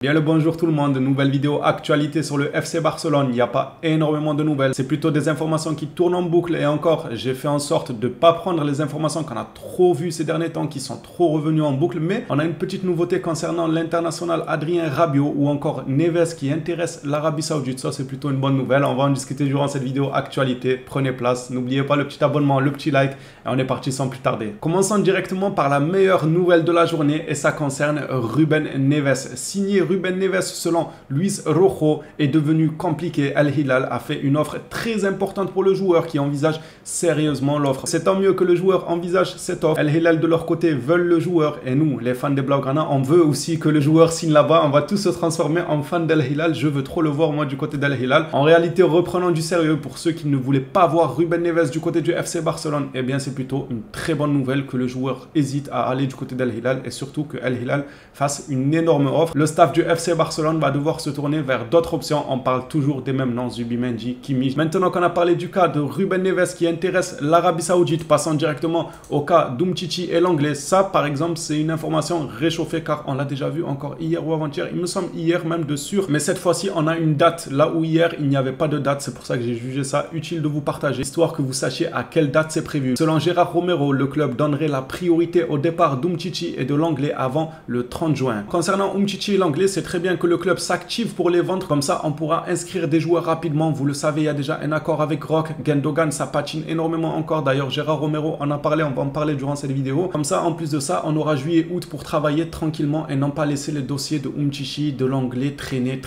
Bien le bonjour tout le monde, nouvelle vidéo actualité sur le FC Barcelone. Il n'y a pas énormément de nouvelles, c'est plutôt des informations qui tournent en boucle. Et encore, j'ai fait en sorte de ne pas prendre les informations qu'on a trop vues ces derniers temps, qui sont trop revenues en boucle. Mais on a une petite nouveauté concernant l'international Adrien Rabiot ou encore Neves qui intéresse l'Arabie Saoudite. Ça c'est plutôt une bonne nouvelle, on va en discuter durant cette vidéo actualité. Prenez place, n'oubliez pas le petit abonnement, le petit like et on est parti sans plus tarder. Commençons directement par la meilleure nouvelle de la journée et ça concerne Ruben Neves. Signé Ruben Neves selon Luis Rojo est devenu compliqué. Al Hilal a fait une offre très importante pour le joueur qui envisage sérieusement l'offre. C'est tant mieux que le joueur envisage cette offre. Al Hilal de leur côté veulent le joueur et nous, les fans des Blaugrana, on veut aussi que le joueur signe là-bas. On va tous se transformer en fans d'Al Hilal. Je veux trop le voir moi du côté d'Al Hilal. En réalité, reprenons du sérieux pour ceux qui ne voulaient pas voir Ruben Neves du côté du FC Barcelone. Eh bien, c'est plutôt une très bonne nouvelle que le joueur hésite à aller du côté d'Al Hilal et surtout que Al Hilal fasse une énorme offre. Le staff du FC Barcelone va devoir se tourner vers d'autres options. On parle toujours des mêmes noms, Zubimendi, Kimmich. Maintenant qu'on a parlé du cas de Ruben Neves qui intéresse l'Arabie Saoudite, passons directement au cas d'Umtiti et l'anglais. Ça, par exemple, c'est une information réchauffée car on l'a déjà vu encore hier ou avant-hier. Il me semble hier même de sûr. Mais cette fois-ci, on a une date. Là où hier, il n'y avait pas de date. C'est pour ça que j'ai jugé ça utile de vous partager, histoire que vous sachiez à quelle date c'est prévu. Selon Gérard Romero, le club donnerait la priorité au départ d'Umtiti et de l'anglais avant le 30 juin. Concernant Umtiti et l'anglais, c'est très bien que le club s'active pour les vendre. Comme ça, on pourra inscrire des joueurs rapidement. Vous le savez, il y a déjà un accord avec Rock. Gundogan, ça patine énormément encore. D'ailleurs, Gérard Romero en a parlé. On va en parler durant cette vidéo. Comme ça, en plus de ça, on aura juillet, août pour travailler tranquillement et non pas laisser les dossiers de Umtiti, de l'anglais traîner,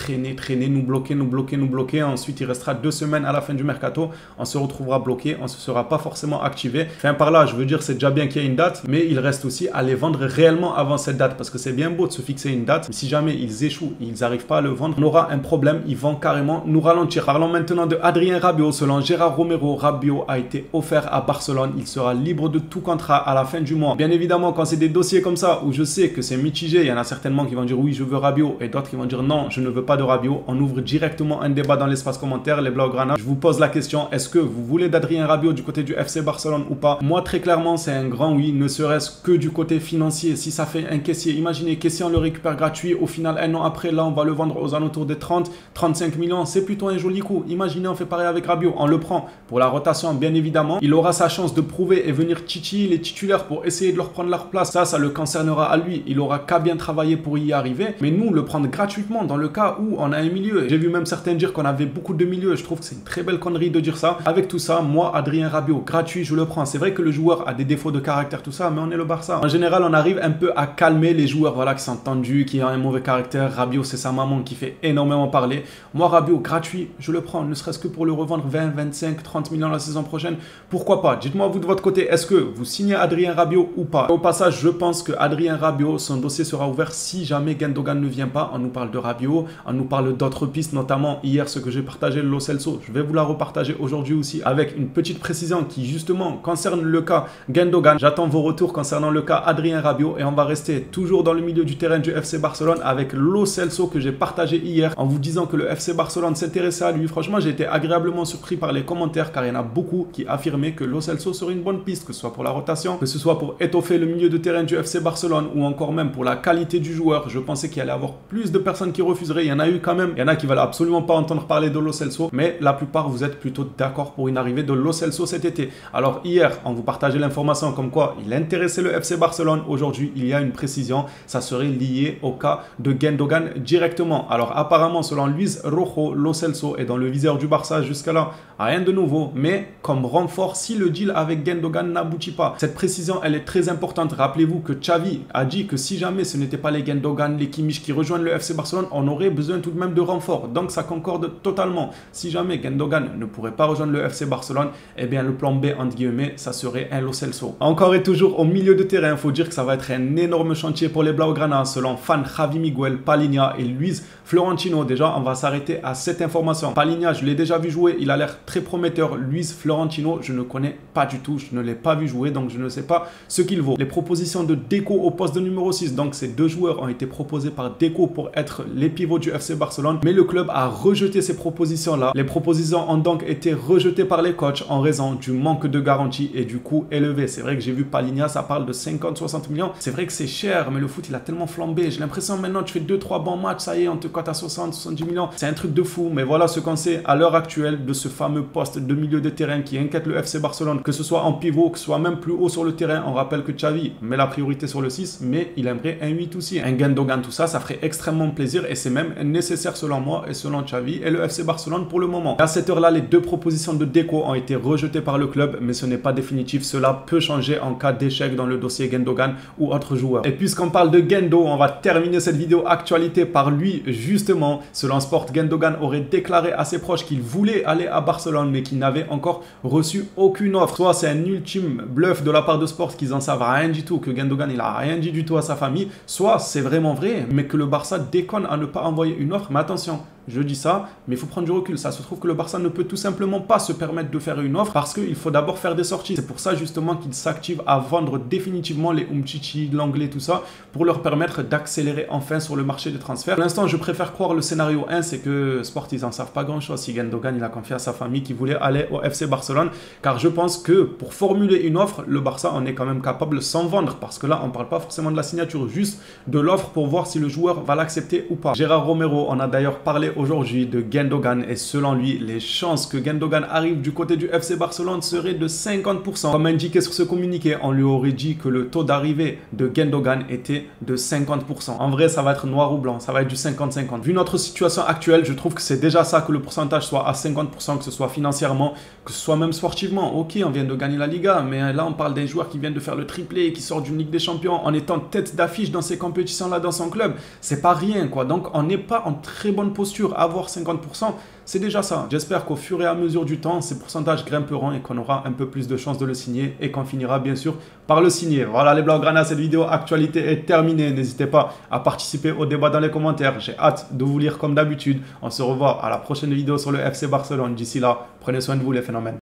nous bloquer. Ensuite, il restera 2 semaines à la fin du mercato. On se retrouvera bloqué. On ne se sera pas forcément activé. Enfin, par là, je veux dire, c'est déjà bien qu'il y ait une date, mais il reste aussi à les vendre réellement avant cette date parce que c'est bien beau de se fixer une date. Mais si jamais ils échouent, ils n'arrivent pas à le vendre, on aura un problème. Ils vont carrément nous ralentir. Parlons maintenant de Adrien Rabiot. Selon Gérard Romero, Rabiot a été offert à Barcelone. Il sera libre de tout contrat à la fin du mois. Bien évidemment, quand c'est des dossiers comme ça où je sais que c'est mitigé, il y en a certainement qui vont dire oui, je veux Rabiot et d'autres qui vont dire non, je ne veux pas de Rabiot. On ouvre directement un débat dans l'espace commentaire, les Blaugrana. Je vous pose la question, est-ce que vous voulez d'Adrien Rabiot du côté du FC Barcelone ou pas? Moi, très clairement, c'est un grand oui, ne serait-ce que du côté financier. Si ça fait un caissier, imaginez, caissier, on le récupère gratuit. Au final, un an après, là, on va le vendre aux alentours des 30-35 millions. C'est plutôt un joli coup. Imaginez, on fait pareil avec Rabiot. On le prend pour la rotation, bien évidemment. Il aura sa chance de prouver et venir titiller les titulaires pour essayer de leur prendre leur place. Ça le concernera à lui. Il aura qu'à bien travailler pour y arriver. Mais nous, le prendre gratuitement dans le cas où on a un milieu. J'ai vu même certains dire qu'on avait beaucoup de milieux. Je trouve que c'est une très belle connerie de dire ça. Avec tout ça, moi, Adrien Rabiot, gratuit, je le prends. C'est vrai que le joueur a des défauts de caractère, tout ça, mais on est le Barça. En général, on arrive un peu à calmer les joueurs voilà, qui sont tendus, qui ont un mauvais caractère. Rabiot, c'est sa maman qui fait énormément parler. Moi, Rabiot, gratuit, je le prends, ne serait-ce que pour le revendre 20, 25, 30 millions la saison prochaine. Pourquoi pas? Dites-moi, vous de votre côté, est-ce que vous signez Adrien Rabiot ou pas? Au passage, je pense que Adrien Rabiot, son dossier sera ouvert si jamais Gundogan ne vient pas. On nous parle de Rabiot, on nous parle d'autres pistes, notamment hier, ce que j'ai partagé, le Lo Celso. Je vais vous la repartager aujourd'hui aussi avec une petite précision qui, justement, concerne le cas Gundogan. J'attends vos retours concernant le cas Adrien Rabiot et on va rester toujours dans le milieu du terrain du FC Barcelone avec Lo Celso que j'ai partagé hier en vous disant que le FC Barcelone s'intéressait à lui. Franchement, j'ai été agréablement surpris par les commentaires car il y en a beaucoup qui affirmaient que Lo Celso serait une bonne piste, que ce soit pour la rotation, que ce soit pour étoffer le milieu de terrain du FC Barcelone ou encore même pour la qualité du joueur. Je pensais qu'il y allait avoir plus de personnes qui refuseraient. Il y en a eu quand même. Il y en a qui ne veulent absolument pas entendre parler de Lo Celso, mais la plupart vous êtes plutôt d'accord pour une arrivée de Lo Celso cet été. Alors hier, on vous partageait l'information comme quoi il intéressait le FC Barcelone. Aujourd'hui, il y a une précision. Ça serait lié au cas de Gundogan directement. Alors apparemment, selon Luis Rojo, Lo Celso est dans le viseur du Barça jusqu'à là. Rien de nouveau, mais comme renfort si le deal avec Gundogan n'aboutit pas. Cette précision, elle est très importante. Rappelez-vous que Xavi a dit que si jamais ce n'était pas les Gundogan, les Kimmich qui rejoignent le FC Barcelone, on aurait besoin tout de même de renfort. Donc ça concorde totalement. Si jamais Gundogan ne pourrait pas rejoindre le FC Barcelone, eh bien le plan B, entre guillemets, ça serait un Lo Celso. Encore et toujours au milieu de terrain, il faut dire que ça va être un énorme chantier pour les Blaugrana. Selon fan Javi Miguel, Palhinha et Luis Florentino, déjà, on va s'arrêter à cette information. Palhinha, je l'ai déjà vu jouer, il a l'air très prometteur. Luis Florentino, je ne connais pas du tout, je ne l'ai pas vu jouer, donc je ne sais pas ce qu'il vaut. Les propositions de Deco au poste de numéro 6, donc ces deux joueurs ont été proposés par Deco pour être les pivots du FC Barcelone, mais le club a rejeté ces propositions-là. Les propositions ont donc été rejetées par les coachs en raison du manque de garantie et du coût élevé. C'est vrai que j'ai vu Palhinha, ça parle de 50-60 millions. C'est vrai que c'est cher, mais le foot, il a tellement flambé. J'ai l'impression maintenant, tu fais 2-3 bons matchs, ça y est, on te cote à 60, 70 millions. C'est un truc de fou. Mais voilà ce qu'on sait à l'heure actuelle de ce fameux poste de milieu de terrain qui inquiète le FC Barcelone, que ce soit en pivot, que ce soit même plus haut sur le terrain. On rappelle que Xavi met la priorité sur le 6, mais il aimerait un 8 aussi. Un Gundogan, tout ça, ça ferait extrêmement plaisir et c'est même nécessaire selon moi et selon Xavi et le FC Barcelone pour le moment. À cette heure-là, les deux propositions de Deco ont été rejetées par le club, mais ce n'est pas définitif. Cela peut changer en cas d'échec dans le dossier Gundogan ou autre joueur. Et puisqu'on parle de Gundo, on va terminer cette vidéo actualité par lui justement. Selon Sport, Gundogan aurait déclaré à ses proches qu'il voulait aller à Barcelone, mais qu'il n'avait encore reçu aucune offre. Soit c'est un ultime bluff de la part de Sport qu'ils en savent rien du tout, que Gundogan il a rien dit du tout à sa famille, soit c'est vraiment vrai, mais que le Barça déconne à ne pas envoyer une offre. Mais attention, je dis ça, mais il faut prendre du recul. Ça se trouve que le Barça ne peut tout simplement pas se permettre de faire une offre parce qu'il faut d'abord faire des sorties. C'est pour ça justement qu'il s'active à vendre définitivement les Umtiti, l'anglais, tout ça, pour leur permettre d'accélérer enfin sur le marché des transferts. Pour l'instant, je préfère croire le scénario 1, c'est que Sport, ils n'en savent pas grand-chose. Si Gundogan, il a confié à sa famille qu'il voulait aller au FC Barcelone, car je pense que pour formuler une offre, le Barça, on est quand même capable sans vendre, parce que là, on ne parle pas forcément de la signature, juste de l'offre pour voir si le joueur va l'accepter ou pas. Gérard Romero, on a d'ailleurs parlé aujourd'hui de Gundogan et selon lui, les chances que Gundogan arrive du côté du FC Barcelone seraient de 50%. Comme indiqué sur ce communiqué, on lui aurait dit que le taux d'arrivée de Gundogan était de 50%. En vrai, ça va être noir ou blanc, ça va être du 50-50. Vu notre situation actuelle, je trouve que c'est déjà ça, que le pourcentage soit à 50%, que ce soit financièrement, que ce soit même sportivement. Ok, on vient de gagner la Liga, mais là on parle d'un joueur qui vient de faire le triplé, qui sort d'une Ligue des Champions en étant tête d'affiche dans ces compétitions-là dans son club. C'est pas rien quoi, donc on n'est pas en très bonne posture. Avoir 50%, c'est déjà ça. J'espère qu'au fur et à mesure du temps, ces pourcentages grimperont et qu'on aura un peu plus de chances de le signer et qu'on finira bien sûr par le signer. Voilà les Blaugrana, cette vidéo actualité est terminée. N'hésitez pas à participer au débat dans les commentaires. J'ai hâte de vous lire comme d'habitude. On se revoit à la prochaine vidéo sur le FC Barcelone. D'ici là, prenez soin de vous les phénomènes.